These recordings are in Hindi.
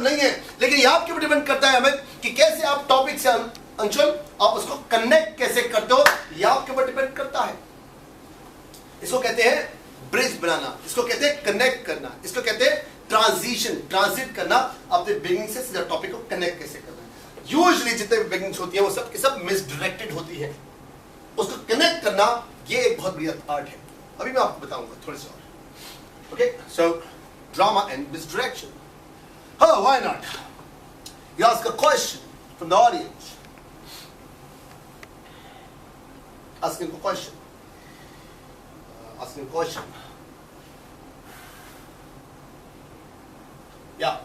नहीं है, लेकिन ये आपके ऊपर डिपेंड करता है हमें कि कैसे आप टॉपिक से अंशुल आप उसको कनेक्ट कैसे करते हो, ये आपके ऊपर डिपेंड करता है। इसको कहते हैं ब्रिज बनाना, इसको कहते हैं कनेक्ट करना, इसको कहते हैं ट्रांजिशन, ट्रांजिट करना, अपने बिगिनिंग से सीधा टॉपिक को कनेक्ट कैसे करना है। यूजुअली जितने भी बिगिनिंग्स होती है वो सब की सब मिसडायरेक्टेड होती है, उसको कनेक्ट करना ये एक बहुत बड़ी आर्ट है। अभी मैं आपको बताऊंगा थोड़े से और। Okay, so drama and misdirection. Oh, why not? You ask a question from the audience. Asking a question. Asking a question. Yeah.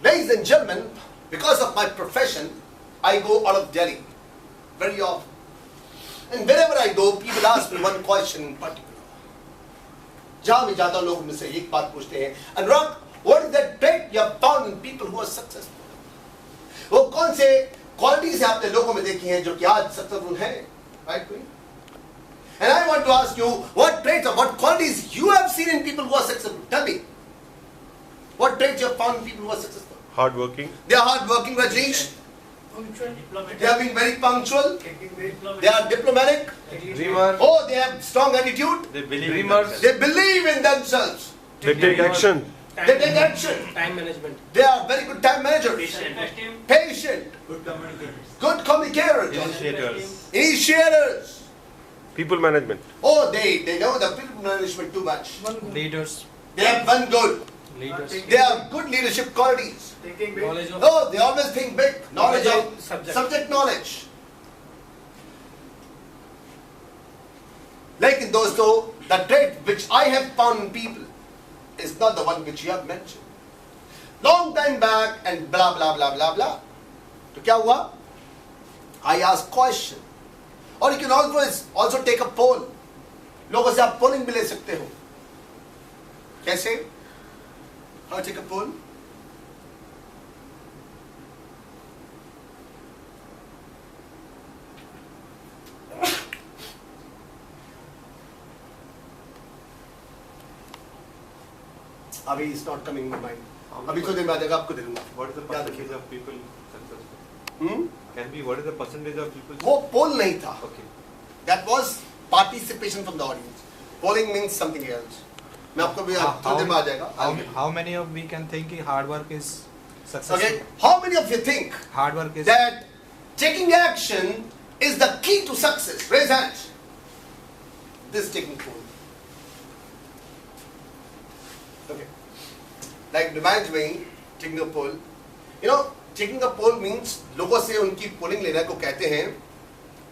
Ladies and gentlemen, because of my profession, I go out of Delhi very often. And wherever I go, people ask me one question in particular. जहां भी जाता हूं लोग मुझसे एक बात पूछते हैं, अनुराग, what is that trait you have found in people who are successful? वो कौन से क्वालिटीज आपने लोगों में देखी हैं जो कि आज सक्सेसफुल हैं, right? And I want to ask you, what traits or what qualities you have seen in people who are successful? Tell me, what traits you have found in people who are successful? Hard working. They are hard working, Rajneesh. They are being very punctual. They are diplomatic. Dreamer. Oh, they have strong attitude. They believe dreamers. They believe in themselves. They take action. They take action. Time management. They are very good time managers. Patient. Good communicators. Good communicators. Initiators. Initiators. People management. Oh, they know the people management too much. Leaders. They have one goal. Leaders. They have good leadership qualities. Knowledge of. Oh, they always think big. Knowledge of subject knowledge. Lekin dosto, the trait which I have found in people is not the one which you have mentioned. Long time back and blah blah blah blah blah. तो क्या हुआ? I asked question. और you can also take a poll. लोगों से आप polling भी ले सकते हो. कैसे? How to take a poll? अभी it's not coming in my mind. अभी थोड़ी देर में आ जाएगा, आपको दे दूंगा. What is the percentage of people successful? Can be what is the percentage of people? वो पोल नहीं था. Okay. That was participation from the audience. Polling means something else. मैं आपको भी थोड़ी देर में आ जाएगा. How many of we can think कि hard work is successful? Okay. How many of you think Hard work is that taking action is the key to success? Raise hands. This is taking poll. Okay. Like reminds me, taking a poll. You know, taking a poll means लोगों से उनकी पोलिंग लेना को कहते हैं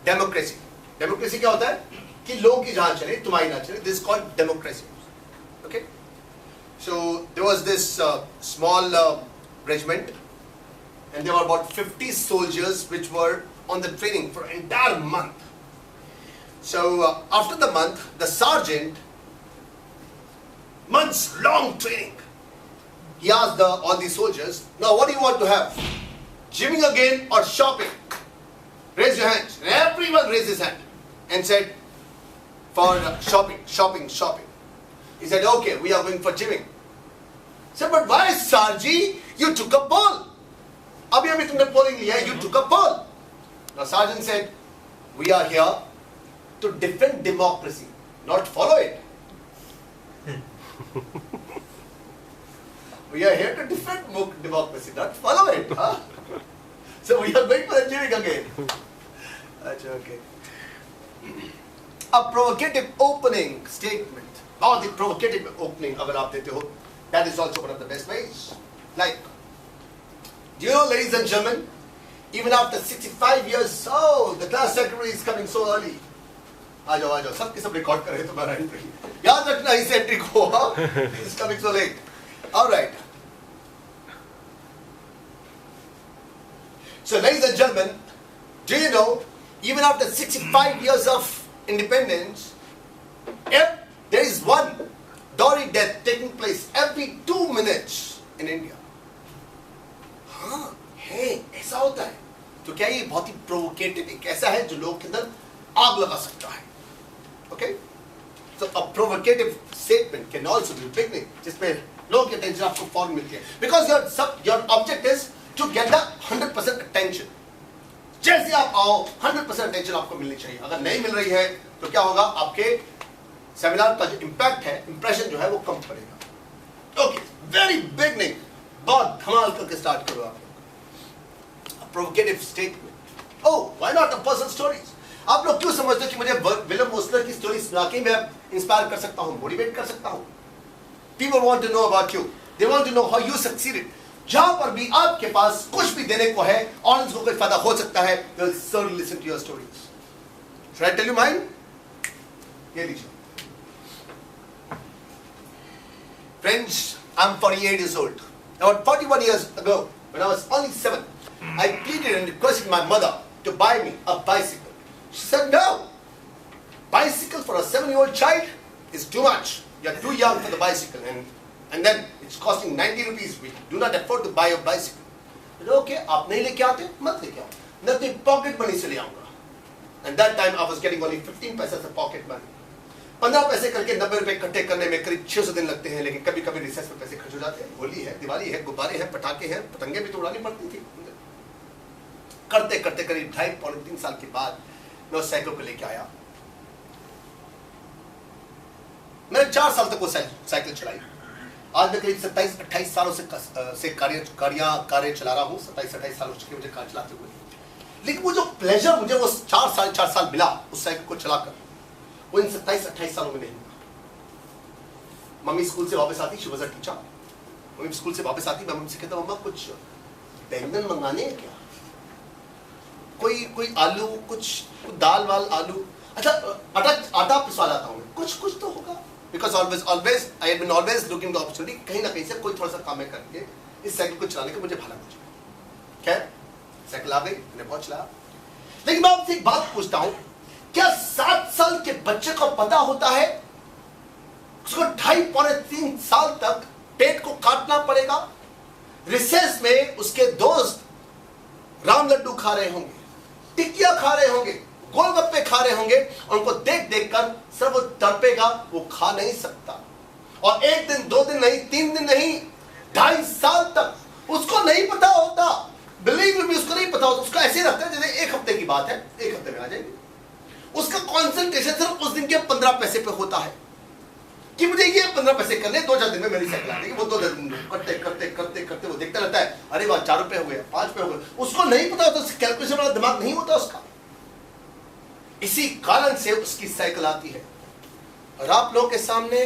डेमोक्रेसी. डेमोक्रेसी क्या होता है? कि लोगों की जहां चले तुम्हारी ना चले. This is called democracy. Okay. So there was this small regiment, and there were about 50 soldiers which were on the training for an entire month. So after the month, the sergeant, months long training, he asked all these soldiers, now what do you want to have? Gymming again or shopping? Raise your hands. And everyone raised his hand and said, for shopping. He said, okay, we are going for gymming. He said, but why, Sarji? You took a poll. Abhi tumne polling liya, you took a poll. Now sergeant said, we are here to defend democracy, not follow it. We are here to defend democracy, not follow it. Huh? So we are going for the gymming again. Okay. A provocative opening statement. Or the provocative opening, अगर आप देते हो, that is also one of the best ways. Like, do you know, ladies and gentlemen, even after 65 years, oh, the class secretary is coming so early. आ जाओ, सबके सब रिकॉर्ड कर रहे हैं तुम्हारा एंट्री. याद रखना इस एंट्री को, he is coming so late. All right. So, ladies and gentlemen, do you know, even after 65 years of independence, if there is one dowry death taking place every 2 minutes in India. हाँ, है, ऐसा होता है. तो क्या ये बहुत ही प्रोवोकेटिव एक ऐसा है जो लोग के अंदर आग लगा सकता है. Okay? So a provocative statement can also be beginning, जिसमें लोगों की attention आपको फौरन मिलती है, because your object is to get the 100% attention. जैसे आप आओ 100% attention आपको मिलनी चाहिए. अगर नहीं मिल रही है तो क्या होगा, आपके सेमिनार का जो इम्पैक्ट है, इंप्रेशन जो है वो कम पड़ेगा. ओके, वेरी बिगनिंग, बहुत धमाल करके स्टार्ट करो आप लोग. Provocative statement. Oh, why not a personal stories. आप लोग क्यों समझते हो कि मुझे विलियम ओस्लर की स्टोरी सुना के मैं इंस्पायर कर सकता हूं, मोटिवेट कर सकता हूं? People want to know about you. They want to know how you succeeded. जहां पर भी आपके पास कुछ भी देने को है, ऑडियंस को कोई फायदा हो सकता है, they will certainly listen to your stories. Should I tell you mine? ये लीजिए. Friends, I'm 48 years old. About 41 years ago, when I was only 7, I pleaded and requested my mother to buy me a bicycle. She said no. Bicycle for a 7-year-old child is too much. You're too young for the bicycle, and then it's costing 90 rupees. We do not afford to buy a bicycle. I said, okay, आप नहीं लेके आते, मत लेके आओ. मैं अपनी पॉकेट मनी से ले आऊंगा. And that time I was getting only 15 पैसे से पॉकेट मनी. 15 पैसे करके 90 रुपए इकट्ठे करने में करीब 600 दिन लगते हैं, लेकिन कभी कभी रिसेस में पैसे खर्च हो जाते हैं. होली है, दिवाली है, गुब्बारे हैं, पटाखे हैं, पतंगे भी तो उड़ानी पड़ती थी. करते करते करीब 2.5-3 साल के बाद मैं उस साइकिल को लेके आया. मैंने 4 साल तक वो साइकिल चलाई. आज मैं करीब 27-28 सालों से कार्य चला रहा हूँ. 27-28 साल हो चुके मुझे कार चलाते हुए. लेकिन वो जो प्लेजर मुझे वो 4 साल मिला उस साइकिल को चलाकर, वो इन 27-28 सालों में नहीं मिला. मम्मी स्कूल से वापस आती, she was a teacher. Mummy school से वापस आती, मैं मम्मी से कहता, मम्मा कुछ बैंगन मंगाने हैं क्या, कोई आलू, कुछ दाल वाल आलू, अच्छा आटा पिसवा लाता हूँ, कुछ तो होगा. Because always I had been always looking the opportunity, कहीं ना कहीं से कोई थोड़ा सा काम है करके इस साइकिल को चलाने का मुझे भला मुझे. खैर साइकिल आ गई, मैंने बहुत चलाया. लेकिन मैं आपसे एक बात पूछता हूँ, क्या 7 साल के बच्चे को पता होता है उसको 2.5-3 साल तक पेट को काटना पड़ेगा? रिसेस में उसके दोस्त राम लड्डू खा रहे होंगे, टिक्किया खा रहे होंगे, गोलगप्पे खा रहे होंगे, उनको देख देख कर सिर्फ वो तड़पेगा, वो खा नहीं सकता. और 1 दिन 2 दिन नहीं, 3 दिन नहीं, 2.5 साल तक उसको नहीं पता होता. बिलीव मी, उसको नहीं पता होता. उसको ऐसे लगता है जैसे 1 हफ्ते की बात है, 1 हफ्ते में आ जाएगी. उसका कॉन्सेंट्रेशन सिर्फ उस दिन के 15 पैसे पे होता है कि मुझे ये 15 पैसे करने, 2-4 दिन में मेरी साइकिल आ गई. वो 2 दिन करते करते करते करते वो देखता रहता है, अरे वाह 4 रुपए हो गए, 5 रुपए हो गए. उसको नहीं पता होता, कैलकुलेशन वाला दिमाग नहीं होता उसका. इसी कारण से उसकी साइकिल आती है. और आप लोगों के सामने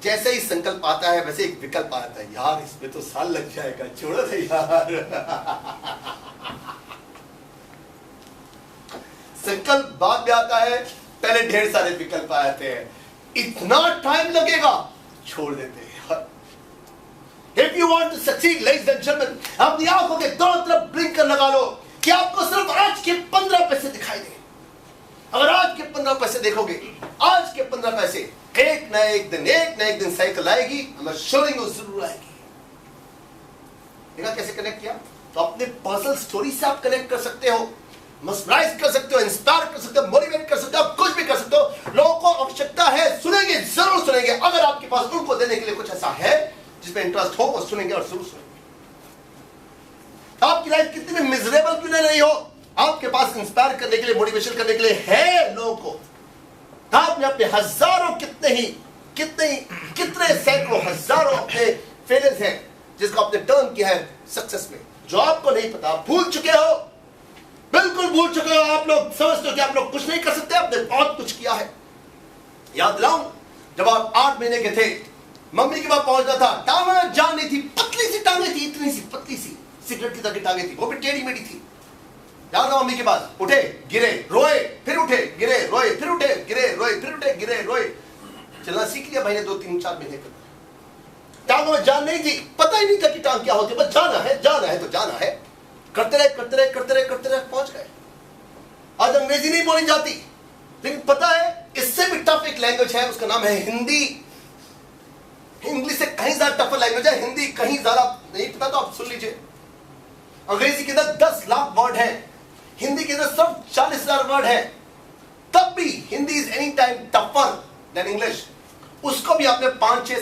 जैसे ही संकल्प आता है वैसे एक विकल्प आता है, यार इसमें तो साल लग जाएगा, छोड़ो थे यार. संकल्प बाद में आता है, पहले ढेर सारे विकल्प आते हैं, इतना टाइम लगेगा, छोड़ देते हैं. If you want to succeed, ladies and gentlemen, अपनी आंखों के दोनों तरफ ब्लिंकर लगा लो कि आपको सिर्फ आज के 15 पैसे दिखाई दे. अगर आज के 15 पैसे देखोगे, आज के 15 पैसे, एक न एक दिन साइकिल आएगी, मैं श्योरिंग जरूर आएगी. देखा कैसे कनेक्ट किया? तो अपने पर्सनल स्टोरी से आप कनेक्ट कर सकते हो, मस्मराइज कर सकते हो, इंस्पायर कर सकते हो, मोटिवेट कर सकते हो, आप कुछ भी कर सकते हो. लोगों को आवश्यकता है, सुनेंगे, जरूर सुनेंगे. अगर आपके पास उनको देने के लिए कुछ ऐसा है जिसमें इंटरेस्ट हो, वो सुनेंगे और जरूर सुनेंगे. आपकी लाइफ कितनी भी मिजरेबल क्यों नहीं हो, आपके पास इंस्पायर करने के लिए, मोटिवेशन करने के लिए है लोगों को. आपने अपने हजारों कितने सैकड़ों हजारों अपने फेलियर्स हैं जिसको आपने टर्न किया है सक्सेस में, जो आपको नहीं पता. भूल चुके हो, बिल्कुल भूल चुके हो. आप लोग समझते हो कि आप लोग कुछ नहीं कर सकते, आपने बहुत कुछ किया है. याद दिलाऊं, जब आप 8 महीने के थे, मम्मी के पास पहुंचना था, टांगें जान नहीं थी, पतली सी टांगें थी, इतनी सी पतली सी सिगरेट की तरह की टांगें थी, वो भी टेढ़ी मेढ़ी थी. याद था मम्मी के पास, उठे गिरे रोए, फिर उठे गिरे रोए, फिर उठे गिरे रोए, फिर उठे गिरे रोए. चलना सीख लिया भाई ने 2-3-4 महीने के. टांगों में जान नहीं थी, पता ही नहीं था कि टांग क्या होती है, बस जाना है तो जाना है. करते रहे पहुंच गए. आज अंग्रेजी नहीं बोली जाती, लेकिन पता है इससे भी टफ एक लैंग्वेज है, उसका नाम है हिंदी. इंग्लिश से कहीं ज्यादा टफ लैंग्वेज है हिंदी, कहीं ज्यादा. नहीं पता तो आप सुन लीजिए. अंग्रेजी के अंदर 10 लाख वर्ड है, हिंदी के अंदर सिर्फ 40,000 वर्ड है. तब भी Hindi is any time tougher than English. उसको भी आपने 5-6